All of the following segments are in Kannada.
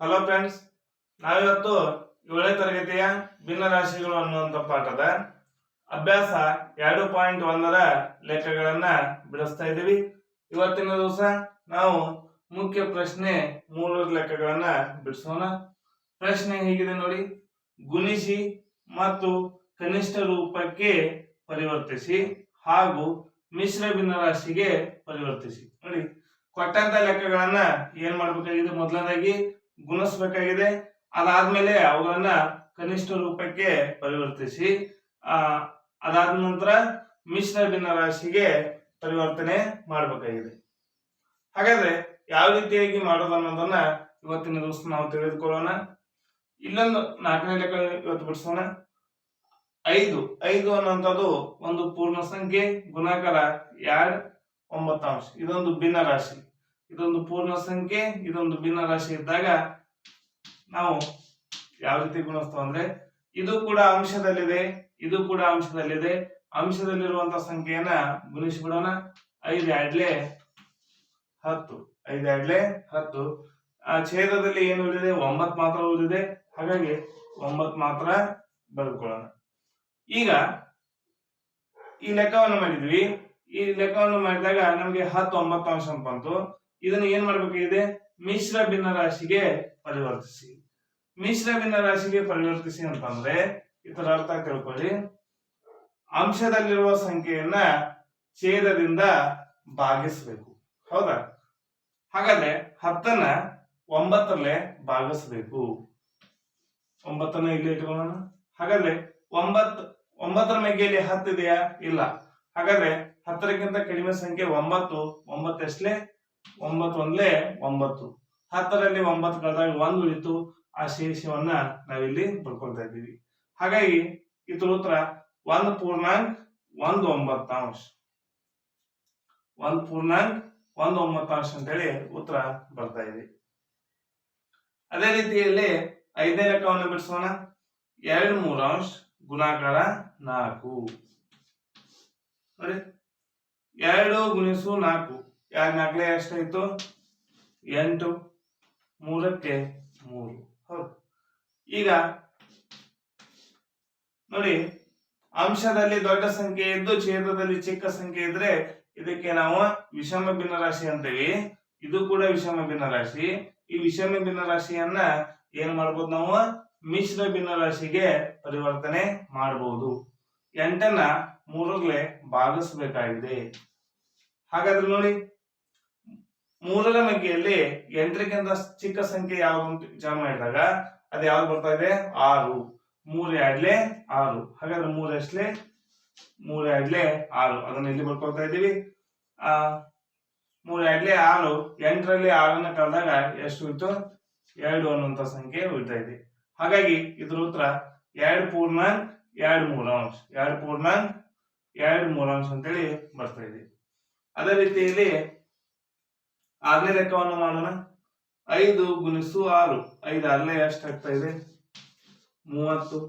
ಹಲೋ ಫ್ರೆಂಡ್ಸ್, ನಾವಿವತ್ತು 7ನೇ ತರಗತಿಯ ಭಿನ್ನರಾಶಿಗಳು ಅನ್ನುವಂಥ ಪಾಠದ ಅಭ್ಯಾಸ 2.1ರ ಲೆಕ್ಕಗಳನ್ನ ಬಿಡಿಸ್ತಾ ಇದ್ದೀವಿ. ಇವತ್ತಿನ ದಿವಸ ನಾವು ಮುಖ್ಯ ಪ್ರಶ್ನೆ 3 ಲೆಕ್ಕಗಳನ್ನ ಬಿಡಿಸೋಣ. ಪ್ರಶ್ನೆ ಹೀಗಿದೆ ನೋಡಿ: ಗುಣಿಸಿ ಮತ್ತು ಕನಿಷ್ಠ ರೂಪಕ್ಕೆ ಪರಿವರ್ತಿಸಿ ಹಾಗೂ ಮಿಶ್ರ ಭಿನ್ನರಾಶಿಗೆ ಪರಿವರ್ತಿಸಿ. ನೋಡಿ, ಕೊಟ್ಟಂತ ಲೆಕ್ಕಗಳನ್ನ ಏನ್ ಮಾಡ್ಬೇಕಾಗಿದೆ? ಮೊದಲನೇದಾಗಿ ಗುಣಿಸಬೇಕಾಗಿದೆ. ಅದಾದ್ಮೇಲೆ ಅವುಗಳನ್ನ ಕನಿಷ್ಠ ರೂಪಕ್ಕೆ ಪರಿವರ್ತಿಸಿ ಅದಾದ ನಂತರ ಮಿಶ್ರ ಭಿನ್ನರಾಶಿಗೆ ಪರಿವರ್ತನೆ ಮಾಡಬೇಕಾಗಿದೆ. ಹಾಗಾದ್ರೆ ಯಾವ ರೀತಿಯಾಗಿ ಮಾಡೋದು ಅನ್ನೋದನ್ನ ಇವತ್ತಿನ ದಿವಸ ನಾವು ತಿಳಿದುಕೊಳ್ಳೋಣ. ಇಲ್ಲೊಂದು 4ನೇ ಲೆಕ್ಕ ಇವತ್ತು ಬಿಡಿಸೋಣ. 5 ಅನ್ನುವಂಥದ್ದು ಒಂದು ಪೂರ್ಣ ಸಂಖ್ಯೆ ಗುಣಾಕಾರ 2 9 ಇದೊಂದು ಭಿನ್ನ ರಾಶಿ. ಇದೊಂದು ಪೂರ್ಣ ಸಂಖ್ಯೆ, ಇದೊಂದು ಭಿನ್ನ ರಾಶಿ ಇದ್ದಾಗ ನಾವು ಯಾವ ರೀತಿ ಗುಣಿಸ್ತೇವೆ ಅಂದ್ರೆ, ಇದು ಕೂಡ ಅಂಶದಲ್ಲಿದೆ, ಇದು ಕೂಡ ಅಂಶದಲ್ಲಿದೆ. ಅಂಶದಲ್ಲಿರುವಂತಹ ಸಂಖ್ಯೆಯನ್ನ ಗುಣಿಸಿಬಿಡೋಣ. 5 2 10, 5 2 10. ಛೇದದಲ್ಲಿ ಏನು ಉಳಿದಿದೆ? 9 ಮಾತ್ರ ಉಳಿದಿದೆ. ಹಾಗಾಗಿ 9 ಮಾತ್ರ ಬರೆದುಕೊಳ್ಳೋಣ. ಈಗ ಈ ಲೆಕ್ಕವನ್ನು ಮಾಡಿದ್ವಿ. ಈ ಲೆಕ್ಕವನ್ನು ಮಾಡಿದಾಗ ನಮಗೆ 10 9 ಅಂತ ಬಂತು. ಇದನ್ನು ಏನ್ ಮಾಡ್ಬೇಕಾಗಿದೆ? ಮಿಶ್ರ ಭಿನ್ನರಾಶಿಗೆ ಪರಿವರ್ತಿಸಿ. ಮಿಶ್ರ ಭಿನ್ನರಾಶಿಗೆ ಪರಿವರ್ತಿಸಿ ಅಂತಂದ್ರೆ ಇದರ ಅರ್ಥ ತಿಳ್ಕೊಳ್ಳಿ. ಅಂಶದಲ್ಲಿರುವ ಸಂಖ್ಯೆಯನ್ನ ಛೇದದಿಂದ ಭಾಗಿಸಬೇಕು. ಹೌದಾ? ಹಾಗಾದ್ರೆ 10ನ್ನ 9ರಲ್ಲೇ ಭಾಗಿಸಬೇಕು. 9ನ್ನ ಇಲ್ಲಿ ಇಟ್ಕೊಳ್ಳೋಣ. ಹಾಗಾದ್ರೆ 9ರ ಮೇಗೆಯಲ್ಲಿ 10 ಇದೆಯಾ? ಇಲ್ಲ. ಹಾಗಾದ್ರೆ 10ಕ್ಕಿಂತ ಕಡಿಮೆ ಸಂಖ್ಯೆ 9. 9 ಎಷ್ಟಲೇ? 9 1 9. 10ರಲ್ಲಿ 9 ಕಳೆದಾಗ 1 ಉಳಿತು. ಆ ಶೇಷವನ್ನ ನಾವಿಲ್ಲಿ ಬರ್ಕೊಳ್ತಾ ಇದ್ದೀವಿ. ಹಾಗಾಗಿ ಇದರ ಉತ್ತರ 1.19. 1.19 ಅಂತೇಳಿ ಉತ್ತರ ಬರ್ತಾ ಇದೆ. ಅದೇ ರೀತಿಯಲ್ಲಿ 5ನೇ ಲೆಕ್ಕವನ್ನು ಬಿಡಿಸೋಣ. 2 3 ಗುಣಾಕಾರ 4. ನೋಡಿ, 2 ಗುಣಿಸು 4. 2 4 ಎಷ್ಟಾಯ್ತು? 8. 3ಕ್ಕೆ 3. ಹೌದು. ಈಗ ನೋಡಿ, ಅಂಶದಲ್ಲಿ ದೊಡ್ಡ ಸಂಖ್ಯೆ ಇದ್ದು ಛೇದದಲ್ಲಿ ಚಿಕ್ಕ ಸಂಖ್ಯೆ ಇದ್ರೆ ಇದಕ್ಕೆ ನಾವು ವಿಷಮ ಭಿನ್ನರಾಶಿ ಅಂತೀವಿ. ಇದು ಕೂಡ ವಿಷಮ ಭಿನ್ನರಾಶಿ. ಈ ವಿಷಮ ಭಿನ್ನರಾಶಿಯನ್ನ ಏನ್ ಮಾಡ್ಬೋದು? ನಾವು ಮಿಶ್ರ ಭಿನ್ನರಾಶಿಗೆ ಪರಿವರ್ತನೆ ಮಾಡಬಹುದು. 8ನ್ನ 3ರಲ್ಲೇ ಭಾಗಿಸಬೇಕಾಗಿದೆ. ಹಾಗಾದ್ರೆ ನೋಡಿ, 3ರ ಮಗ್ಗೆಯಲ್ಲಿ 8ಕ್ಕಿಂತ ಚಿಕ್ಕ ಸಂಖ್ಯೆ ಯಾವ್ದು ಅಂತ ವಿಚಾರ ಮಾಡಿದಾಗ ಅದು ಯಾವ್ದು ಬರ್ತಾ ಇದೆ? 6. 3 2 6. ಹಾಗಾದ್ರೆ 3 ಎಷ್ಟಲೇ? 3 2 6. ಅದನ್ನ ಇಲ್ಲಿ ಬರ್ಕೊಳ್ತಾ ಇದ್ದೀವಿ. 3 2 6. 8ರಲ್ಲಿ 6ನ್ನ ಕಳೆದಾಗ ಎಷ್ಟು ಉಳಿತು? 2 ಅನ್ನುವಂತ ಸಂಖ್ಯೆ ಉಳಿತಾ ಇದೆ. ಹಾಗಾಗಿ ಇದ್ರ ಉತ್ತರ 2.23. 2.23 ಅಂತೇಳಿ ಬರ್ತಾ ಇದೆ. ಅದೇ ರೀತಿಯಲ್ಲಿ 6ನೇ ಲೆಕ್ಕವನ್ನು ಮಾಡೋಣ. 5 ಗುಣಿಸು 6. 5 6 ಎಷ್ಟಾಗ್ತಾ ಇದೆ? 30.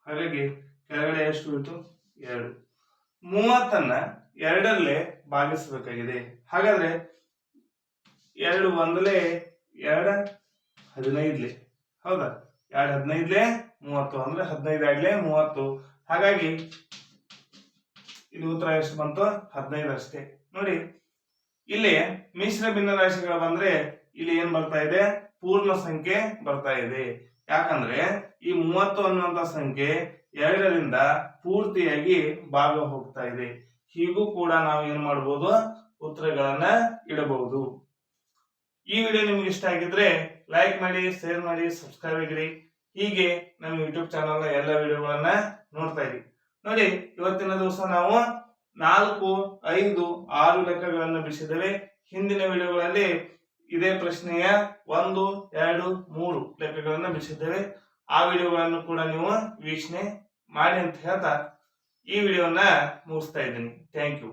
ಹಾಗಾಗಿ ಕೆಳಗಡೆ ಎಷ್ಟು ಉಳಿತು? 2. 30ನ್ನ 2ರಲ್ಲೇ ಭಾಗಿಸಬೇಕಾಗಿದೆ. ಹಾಗಾದ್ರೆ 2 1 2 15. ಹೌದಾ? 2 15 30 ಅಂದ್ರೆ 15 2 30. ಹಾಗಾಗಿ ಇಲ್ಲಿ ಉತ್ತರ ಎಷ್ಟು ಬಂತು? 15 ಅಷ್ಟೇ. ನೋಡಿ, ಇಲ್ಲಿ ಮಿಶ್ರ ಭಿನ್ನರಾಶಿಗಳು ಬಂದ್ರೆ ಇಲ್ಲಿ ಏನ್ ಬರ್ತಾ ಇದೆ? ಪೂರ್ಣ ಸಂಖ್ಯೆ ಬರ್ತಾ ಇದೆ. ಯಾಕಂದ್ರೆ ಈ 30 ಅನ್ನುವಂತ ಸಂಖ್ಯೆ 2ರಿಂದ ಪೂರ್ತಿಯಾಗಿ ಭಾಗ ಹೋಗ್ತಾ ಇದೆ. ಹೀಗೂ ಕೂಡ ನಾವು ಏನ್ ಮಾಡಬಹುದು? ಉತ್ತರಗಳನ್ನ ಇಡಬಹುದು. ಈ ವಿಡಿಯೋ ನಿಮ್ಗೆ ಇಷ್ಟ ಆಗಿದ್ರೆ ಲೈಕ್ ಮಾಡಿ, ಶೇರ್ ಮಾಡಿ, ಸಬ್ಸ್ಕ್ರೈಬ್ ಆಗಿರಿ. ಹೀಗೆ ನಮ್ಮ ಯೂಟ್ಯೂಬ್ ಚಾನಲ್ ನ ಎಲ್ಲ ವಿಡಿಯೋಗಳನ್ನ ನೋಡ್ತಾ ಇರಿ. ನೋಡಿ, ಇವತ್ತಿನ ದಿವಸ ನಾವು 4 5 6 ಲೆಕ್ಕಗಳನ್ನು ಬಿಡಿಸಿದ್ದೇವೆ. ಹಿಂದಿನ ವಿಡಿಯೋಗಳಲ್ಲಿ ಇದೇ ಪ್ರಶ್ನೆಯ 1 2 3 ಲೆಕ್ಕಗಳನ್ನು ಬಿಡಿಸಿದ್ದೇವೆ. ಆ ವಿಡಿಯೋಗಳನ್ನು ಕೂಡ ನೀವು ವೀಕ್ಷಣೆ ಮಾಡಿ ಅಂತ ಹೇಳ್ತಾ ಈ ವಿಡಿಯೋನ ಮುಗಿಸ್ತಾ ಇದ್ದೀನಿ. Thank you.